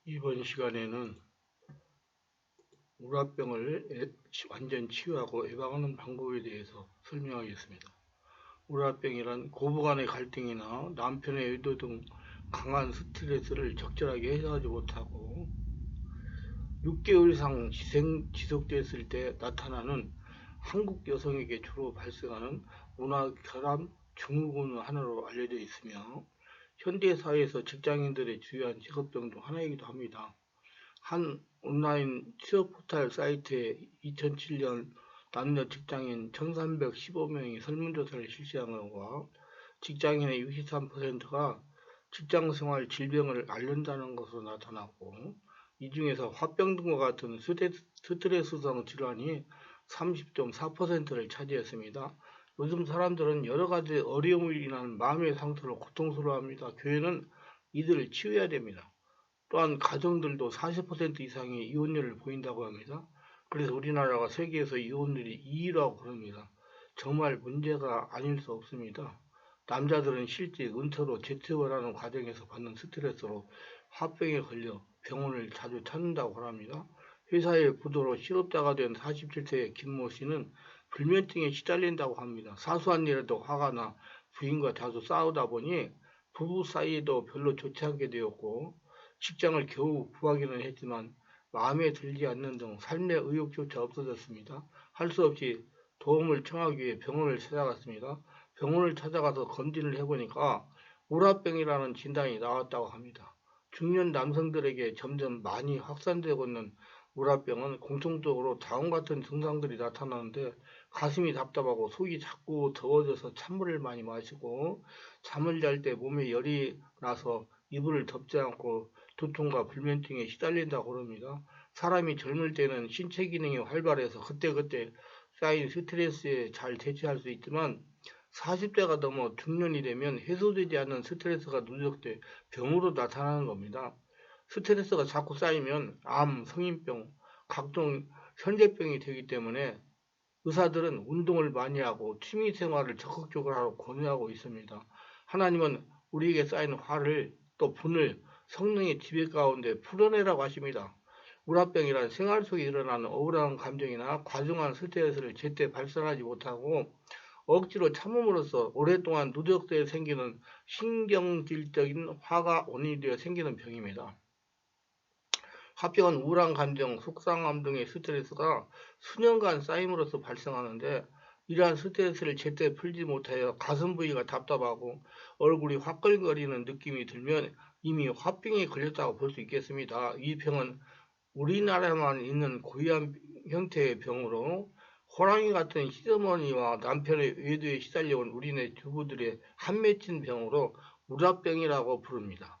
이번 시간에는 우라병을 완전 치유하고 예방하는 방법에 대해서 설명하겠습니다. 우라병이란 고부간의 갈등이나 남편의 의도 등 강한 스트레스를 적절하게 해소하지 못하고 6개월 이상 지속됐을 때 나타나는 한국 여성에게 주로 발생하는 문화결함 증후군 하나로 알려져 있으며 현대사회에서 직장인들의 주요한 직업병 중 하나이기도 합니다. 한 온라인 취업 포털 사이트에 2007년 남녀 직장인 1315명이 설문조사를 실시한 결과 직장인의 63%가 직장생활 질병을 앓는다는 것으로 나타났고, 이 중에서 화병 등과 같은 스트레스성 질환이 30.4%를 차지했습니다. 요즘 사람들은 여러 가지 어려움을 인한 마음의 상태로 고통스러워합니다. 교회는 이들을 치유해야 됩니다. 또한 가정들도 40% 이상의 이혼율을 보인다고 합니다. 그래서 우리나라가 세계에서 이혼율이 2위라고 그럽니다. 정말 문제가 아닐 수 없습니다. 남자들은 실제 은퇴로 재취업하는 과정에서 받는 스트레스로 화병에 걸려 병원을 자주 찾는다고 합니다. 회사의 부도로 실업자가 된 47세의 김모 씨는 불면증에 시달린다고 합니다. 사소한 일에도 화가 나 부인과 자주 싸우다 보니 부부 사이에도 별로 좋지 않게 되었고, 직장을 겨우 구하기는 했지만 마음에 들지 않는 등 삶의 의욕조차 없어졌습니다. 할 수 없이 도움을 청하기 위해 병원을 찾아갔습니다. 병원을 찾아가서 검진을 해보니까 우라병이라는 진단이 나왔다고 합니다. 중년 남성들에게 점점 많이 확산되고 있는 우라병은 공통적으로 다음 같은 증상들이 나타나는데, 가슴이 답답하고 속이 자꾸 더워져서 찬물을 많이 마시고, 잠을 잘 때 몸에 열이 나서 이불을 덮지 않고 두통과 불면증에 시달린다고 합니다. 사람이 젊을 때는 신체 기능이 활발해서 그때그때 쌓인 스트레스에 잘 대처할 수 있지만, 40대가 넘어 중년이 되면 해소되지 않는 스트레스가 누적돼 병으로 나타나는 겁니다. 스트레스가 자꾸 쌓이면 암, 성인병, 각종 현대병이 되기 때문에 의사들은 운동을 많이 하고 취미 생활을 적극적으로 하라고 권유하고 있습니다. 하나님은 우리에게 쌓인 화를, 또 분을 성령의 지배 가운데 풀어내라고 하십니다. 우라병이란 생활 속에 일어나는 억울한 감정이나 과중한 스트레스를 제때 발산하지 못하고 억지로 참음으로써 오랫동안 누적돼 생기는 신경질적인 화가 원인이 되어 생기는 병입니다. 화병은 우울한 감정, 속상함 등의 스트레스가 수년간 쌓임으로써 발생하는데, 이러한 스트레스를 제때 풀지 못하여 가슴 부위가 답답하고 얼굴이 화끈거리는 느낌이 들면 이미 화병에 걸렸다고 볼 수 있겠습니다. 이 병은 우리나라에만 있는 고유한 형태의 병으로 호랑이 같은 시어머니와 남편의 외도에 시달려온 우리네 주부들의 한 맺힌 병으로 우라병이라고 부릅니다.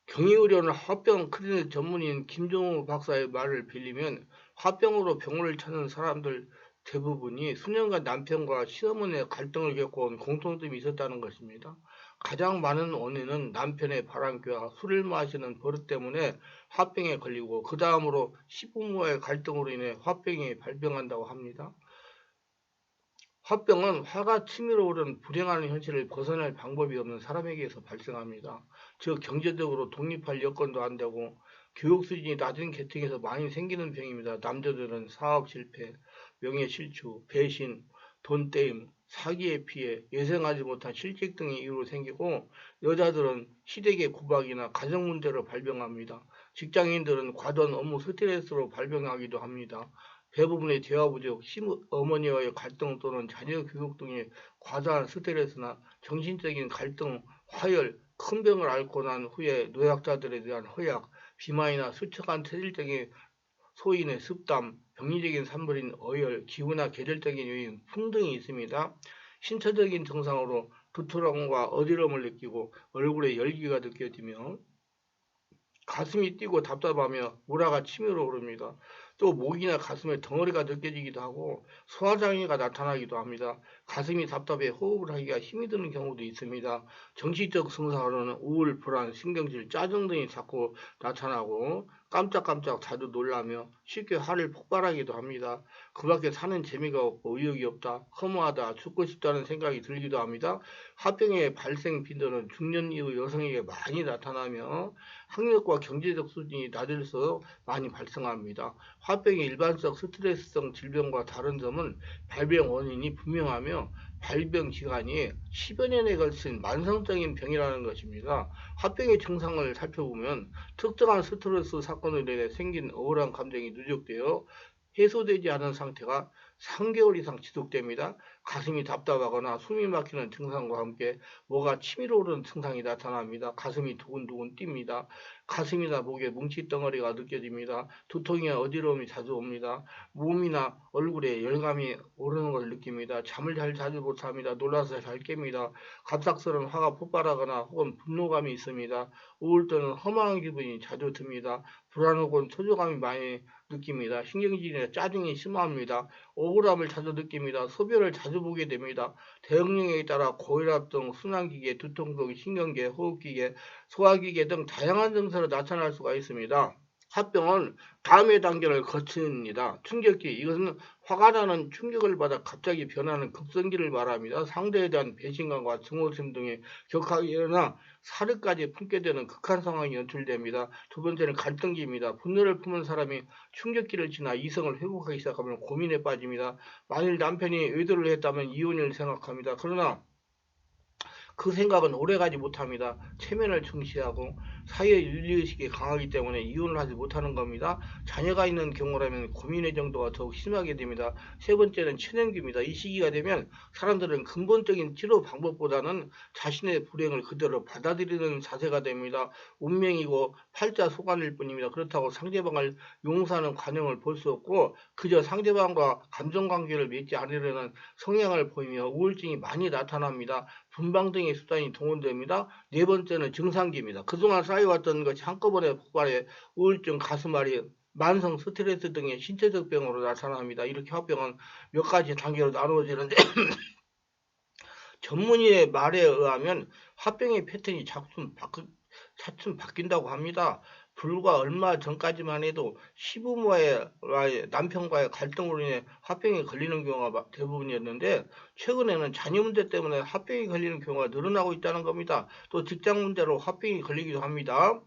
경희의료는 화병 클리닉 전문의인 김종우 박사의 말을 빌리면 화병으로 병원을 찾는 사람들 대부분이 수년간 남편과 시어머니의 갈등을 겪어온 공통점이 있었다는 것입니다. 가장 많은 원인은 남편의 바람기와 술을 마시는 버릇 때문에 화병에 걸리고, 그 다음으로 시부모의 갈등으로 인해 화병이 발병한다고 합니다. 화병은 화가 치밀어 오른 불행한 현실을 벗어날 방법이 없는 사람에게서 발생합니다. 즉 경제적으로 독립할 여건도 안 되고 교육 수준이 낮은 계층에서 많이 생기는 병입니다. 남자들은 사업 실패, 명예 실추, 배신, 돈 떼임, 사기의 피해, 예상하지 못한 실직 등의 이유로 생기고, 여자들은 시댁의 구박이나 가정 문제로 발병합니다. 직장인들은 과도한 업무 스트레스로 발병하기도 합니다. 대부분의 대화 부족, 시어머니와의 갈등 또는 자녀 교육 등의 과다한 스트레스나 정신적인 갈등, 화열, 큰 병을 앓고 난 후에 노약자들에 대한 허약, 비만이나 수척한 체질 등의 소인의 습담, 병리적인 산물인 어혈, 기후나 계절적인 요인, 풍 등이 있습니다. 신체적인 증상으로 두통과 어지러움을 느끼고 얼굴에 열기가 느껴지며 가슴이 뛰고 답답하며 우라가 치밀어 오릅니다. 또 목이나 가슴에 덩어리가 느껴지기도 하고 소화장애가 나타나기도 합니다. 가슴이 답답해 호흡을 하기가 힘이 드는 경우도 있습니다. 정신적 증상으로는 우울, 불안, 신경질, 짜증 등이 자꾸 나타나고 깜짝깜짝 자주 놀라며 쉽게 화를 폭발하기도 합니다. 그 밖에 사는 재미가 없고 의욕이 없다, 허무하다, 죽고 싶다는 생각이 들기도 합니다. 화병의 발생 빈도는 중년 이후 여성에게 많이 나타나며 학력과 경제적 수준이 낮을수록 많이 발생합니다. 화병이 일반적 스트레스성 질병과 다른 점은 발병 원인이 분명하며 발병 기간이 10여 년에 걸친 만성적인 병이라는 것입니다. 화병의 증상을 살펴보면 특정한 스트레스 사건으로 인해 생긴 우울한 감정이 누적되어 해소되지 않은 상태가 3개월 이상 지속됩니다. 가슴이 답답하거나 숨이 막히는 증상과 함께 뭐가 치밀어 오르는 증상이 나타납니다. 가슴이 두근두근 뜁니다. 가슴이나 목에 뭉칫덩어리가 느껴집니다. 두통이나 어지러움이 자주 옵니다. 몸이나 얼굴에 열감이 오르는 걸 느낍니다. 잠을 잘 자지 못합니다. 놀라서 잘 깹니다. 갑작스러운 화가 폭발하거나 혹은 분노감이 있습니다. 우울증은 허망한 기분이 자주 듭니다. 불안 혹은 초조감이 많이 느낍니다. 신경질이나 짜증이 심합니다. 억울함을 자주 느낍니다. 소변을 자주 보게 됩니다. 대응력에 따라 고혈압 등 순환기계, 두통성, 신경계, 호흡기계, 소화기계 등 다양한 증세로 나타날 수가 있습니다. 화병은 다음의 단계를 거칩니다. 충격기. 이것은 화가 나는 충격을 받아 갑자기 변하는 급성기를 말합니다. 상대에 대한 배신감과 증오심 등이 격하게 일어나 살해까지 품게 되는 극한 상황이 연출됩니다. 두 번째는 갈등기입니다. 분노를 품은 사람이 충격기를 지나 이성을 회복하기 시작하면 고민에 빠집니다. 만일 남편이 의도를 했다면 이혼을 생각합니다. 그러나 그 생각은 오래가지 못합니다. 체면을 중시하고 사회 윤리의식이 강하기 때문에 이혼을 하지 못하는 겁니다. 자녀가 있는 경우라면 고민의 정도가 더욱 심하게 됩니다. 세 번째는 천연기입니다. 이 시기가 되면 사람들은 근본적인 치료 방법보다는 자신의 불행을 그대로 받아들이는 자세가 됩니다. 운명이고 팔자 소관일 뿐입니다. 그렇다고 상대방을 용서하는 관용을 볼 수 없고 그저 상대방과 감정관계를 맺지 않으려는 성향을 보이며 우울증이 많이 나타납니다. 분방 등의 수단이 동원됩니다. 네 번째는 증상기입니다. 그동안 쌓여왔던 것이 한꺼번에 폭발해 우울증, 가슴앓이, 만성 스트레스 등의 신체적 병으로 나타납니다. 이렇게 화병은 몇 가지 단계로 나누어지는데 전문의의 말에 의하면 화병의 패턴이 차츰 바뀐다고 합니다. 불과 얼마 전까지만 해도 시부모와의 남편과의 갈등으로 인해 화병에 걸리는 경우가 대부분이었는데 최근에는 자녀 문제 때문에 화병이 걸리는 경우가 늘어나고 있다는 겁니다. 또 직장 문제로 화병이 걸리기도 합니다.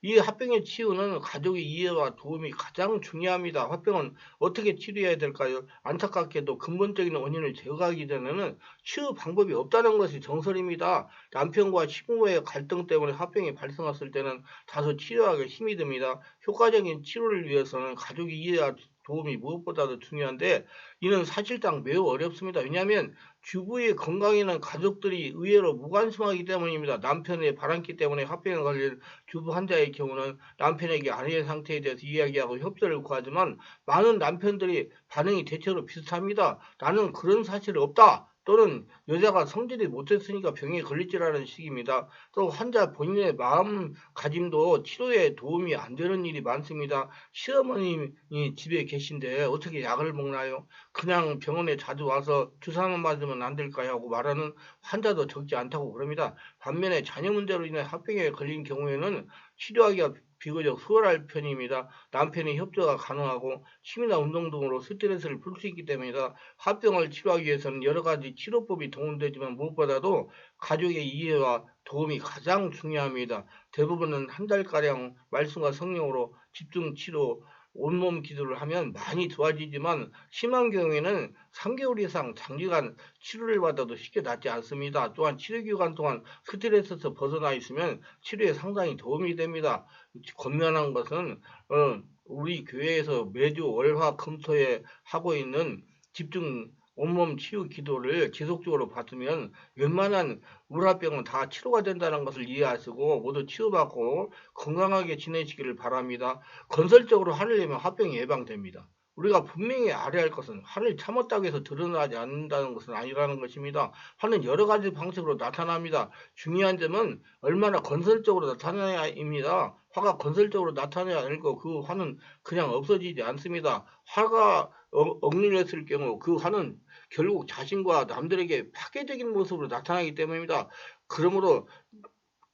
이 화병의 치유는 가족의 이해와 도움이 가장 중요합니다. 화병은 어떻게 치료해야 될까요? 안타깝게도 근본적인 원인을 제거하기 전에는 치유 방법이 없다는 것이 정설입니다. 남편과 시부모의 갈등 때문에 화병이 발생했을 때는 다소 치료하기 힘이 듭니다. 효과적인 치료를 위해서는 가족의 이해와 도움이 무엇보다도 중요한데 이는 사실상 매우 어렵습니다. 왜냐하면 주부의 건강에는 가족들이 의외로 무관심하기 때문입니다. 남편의 바람기 때문에 화병에 걸린 주부 환자의 경우는 남편에게 아내의 상태에 대해서 이야기하고 협조를 구하지만 많은 남편들이 반응이 대체로 비슷합니다. 나는 그런 사실이 없다. 또는 여자가 성질이 못했으니까 병에 걸렸지라는 식입니다. 또 환자 본인의 마음가짐도 치료에 도움이 안 되는 일이 많습니다. 시어머님이 집에 계신데 어떻게 약을 먹나요? 그냥 병원에 자주 와서 주사만 맞으면 안 될까요? 하고 말하는 환자도 적지 않다고 그럽니다. 반면에 자녀 문제로 인해 화병에 걸린 경우에는 치료하기가 비교적 수월할 편입니다. 남편의 협조가 가능하고 취미나 운동 등으로 스트레스를 풀 수 있기 때문이다. 화병을 치료하기 위해서는 여러 가지 치료법이 동원되지만 무엇보다도 가족의 이해와 도움이 가장 중요합니다. 대부분은 한 달가량 말씀과 성령으로 집중 치료, 온몸 기도를 하면 많이 좋아지지만 심한 경우에는 3개월 이상 장기간 치료를 받아도 쉽게 낫지 않습니다. 또한 치료 기간 동안 스트레스에서 벗어나 있으면 치료에 상당히 도움이 됩니다. 권면한 것은 우리 교회에서 매주 월화 금토에 하고 있는 집중 온몸 치유 기도를 지속적으로 받으면 웬만한 우울병은 다 치료가 된다는 것을 이해하시고 모두 치유받고 건강하게 지내시기를 바랍니다. 건설적으로 하려면 화병이 예방됩니다. 우리가 분명히 알아야 할 것은 화를 참았다고 해서 드러나지 않는다는 것은 아니라는 것입니다. 화는 여러 가지 방식으로 나타납니다. 중요한 점은 얼마나 건설적으로 나타나야입니다. 화가 건설적으로 나타나야 하고 그 화는 그냥 없어지지 않습니다. 화가 억눌렸을 경우 그 화는 결국 자신과 남들에게 파괴적인 모습으로 나타나기 때문입니다. 그러므로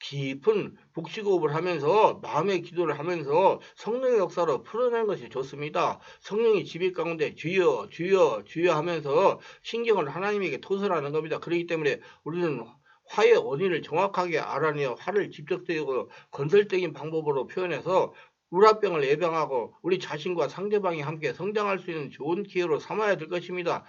깊은 복식호흡을 하면서 마음의 기도를 하면서 성령의 역사로 풀어내는 것이 좋습니다. 성령이 지배 가운데 주여 주여 주여 하면서 신경을 하나님에게 토설하는 겁니다. 그렇기 때문에 우리는 화의 원인을 정확하게 알아내어 화를 직접적이고 건설적인 방법으로 표현해서 우라병을 예방하고 우리 자신과 상대방이 함께 성장할 수 있는 좋은 기회로 삼아야 될 것입니다.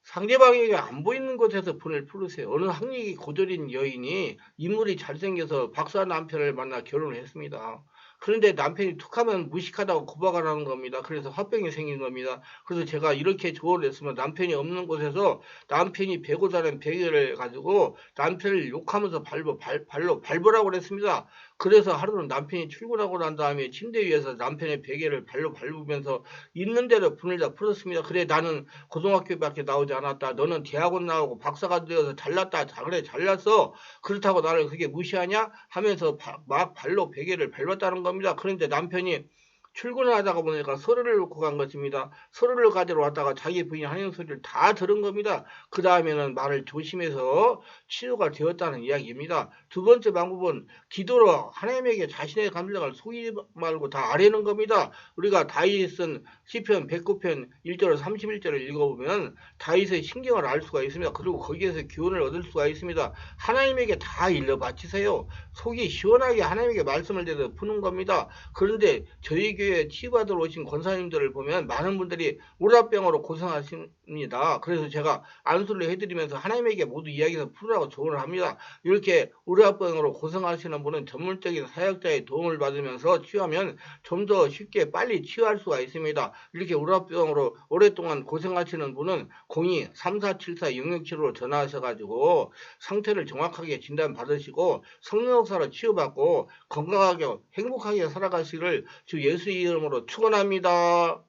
상대방에게 안 보이는 곳에서 분을 풀으세요. 어느 학력이 고졸인 여인이 인물이 잘생겨서 박사 남편을 만나 결혼을 했습니다. 그런데 남편이 툭하면 무식하다고 구박을 하는 겁니다. 그래서 화병이 생긴 겁니다. 그래서 제가 이렇게 조언을 했으면 남편이 없는 곳에서 남편이 베고자 하는 베개를 가지고 남편을 욕하면서 발로 밟으라고 그랬습니다. 그래서 하루는 남편이 출근하고 난 다음에 침대 위에서 남편의 베개를 발로 밟으면서 있는 대로 분을 다 풀었습니다. 그래 나는 고등학교밖에 나오지 않았다. 너는 대학원 나오고 박사가 되어서 잘났다. 그래 잘났어. 그렇다고 나를 그게 무시하냐? 하면서 막 발로 베개를 밟았다는 겁니다. 그런데 남편이 출근을 하다가 보니까 서류를 놓고 간 것입니다. 서류를 가지러 왔다가 자기 부인이 하는 소리를 다 들은 겁니다. 그 다음에는 말을 조심해서 치유가 되었다는 이야기입니다. 두 번째 방법은 기도로 하나님에게 자신의 감정을 속이지 말고 다 아뢰는 겁니다. 우리가 다윗이 쓴 시편 109편 1절 31절을 읽어보면 다윗의 신경을 알 수가 있습니다. 그리고 거기에서 교훈을 얻을 수가 있습니다. 하나님에게 다 일러 바치세요. 속이 시원하게 하나님에게 말씀을 대서 푸는 겁니다. 그런데 저희 교회에 치유받으러 오신 권사님들을 보면 많은 분들이 우라병으로 고생하십니다. 그래서 제가 안수를 해드리면서 하나님에게 모두 이야기해서 풀으라고 조언을 합니다. 이렇게 우라병으로 고생하시는 분은 전문적인 사역자의 도움을 받으면서 치유하면 좀 더 쉽게 빨리 치유할 수가 있습니다. 이렇게 우라병으로 오랫동안 고생하시는 분은 02-3474-6675로 전화하셔가지고 상태를 정확하게 진단받으시고 성령사로 치유받고 건강하게 행복하게 살아가시기를 주 예수 이름으로 축원합니다.